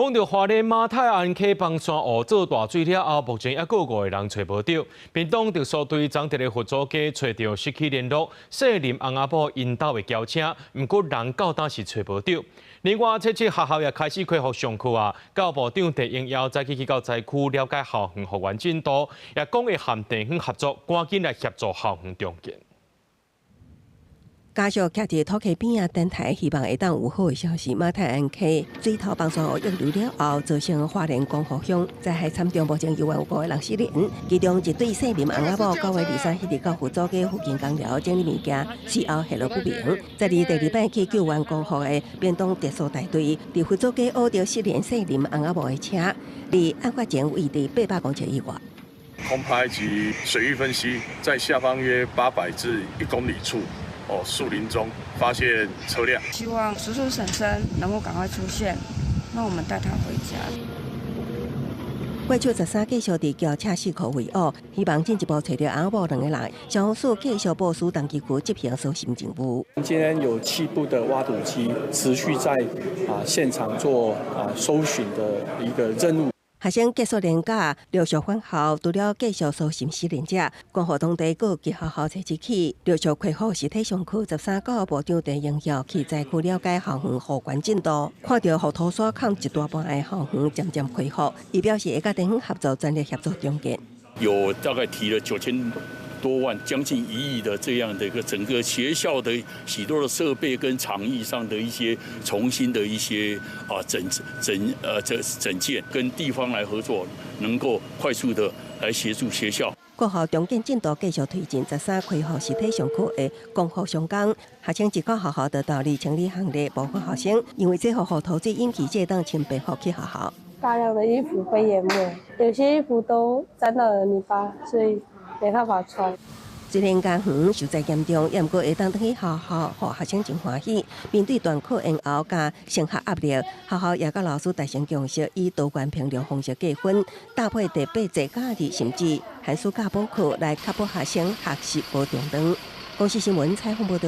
讲到花莲马太安溪帮山湖做大水了后，目前还有5个人找无到，并当特殊队长伫咧佛祖街找到失去联络姓林翁仔某因兜的轿车，不过人到当时找无到。另外，这次学校也开始恢复上课啊，教部长陈英耀再去到灾区了解校园复原进度，也讲会和地方合作，赶紧来协助校园重建。家属徛伫土溪边啊等待，希望会当有好的消息。马太安溪水头帮山湖溢流了后，造成花莲光复乡灾害惨重，目前有5个人失联，其中一对姓林翁仔某9月23日到佛祖街附近工寮整理物件，事后下落不明。在第2摆去救援光复的便当特殊大队，伫佛祖街挖到失联姓林翁仔某的车，离案发前位伫800公尺以外。空拍及水域分析，在下方约800至1公里处。树林中发现车辆，希望叔叔婶婶能够赶快出现，让我们带他回家。过去13继续伫轿车事故为恶，希望进一步找到翁仔某2个人。消防署继续部署东基区执行搜寻任务。今天有7部的挖土机持续在现场做搜寻的一个任务。学生结束年假，陆续返校，除了继续搜寻失联者，光复当地各级学校早起起，陆续恢复实体上课。13教部长陈英耀去灾区了解校园复原进度，看到河土沙坑一大半的校园渐渐恢复，伊表示会甲地方合作，全力协助重建。有大概提了9000多万，将近1亿的这样的一个整个学校的许多的设备跟场域上的一些重新的一些整建，跟地方来合作，能够快速的来协助学校。国校重建进度继续推进，13恢复实体上课的光复上工，学生一个学校得到清理行列，部分学生因为这河土水引起这当请白服去学校。大量的衣服被淹没，有些衣服都沾到了泥巴，所以没办法穿。虽然家园受灾严重，也毋过会当回去学校，互学生真欢喜。面对断课延后加升学压力，学校也甲老师达成共识，以多元评量方式计分，搭配第8节假日甚至寒暑假补课来确保学生学习无中断。公视新闻采访报道。